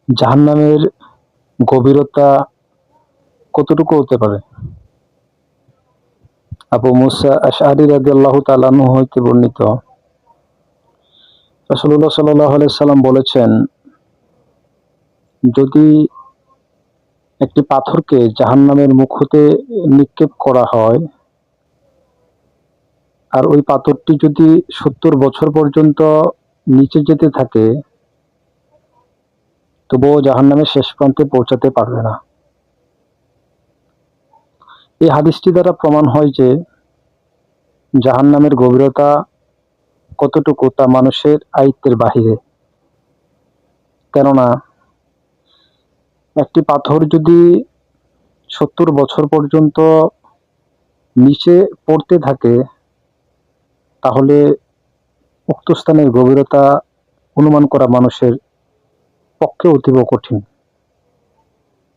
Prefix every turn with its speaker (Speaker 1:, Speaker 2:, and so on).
Speaker 1: জাহান্নামের গভীরতা কতটুকু হতে পারে? আবু মুসা আশআরী রাদিয়াল্লাহু তাআলা আনহু হইতে বর্ণিত, রাসূলুল্লাহ সাল্লাল্লাহু আলাইহি সাল্লাম বলেছেন, যদি একটি পাথরকে জাহান্নামের মুখ হতে নিক্ষেপ করা হয় আর ওই পাথরটি যদি ৭০ বছর পর্যন্ত নিচে যেতে থাকে, তবুও জাহান্নামের শেষ প্রান্তে পৌঁছাতে পারবে না। এই হাদিসটি দ্বারা প্রমাণ হয় যে জাহান্নামের গভীরতা কতটুকু তা মানুষের আয়ত্তের বাহিরে। কেননা একটি পাথর যদি ৭০ বছর পর্যন্ত নিচে পড়তে থাকে, তাহলে উক্ত স্থানের গভীরতা অনুমান করা মানুষের পক্ষে অতীব কঠিন।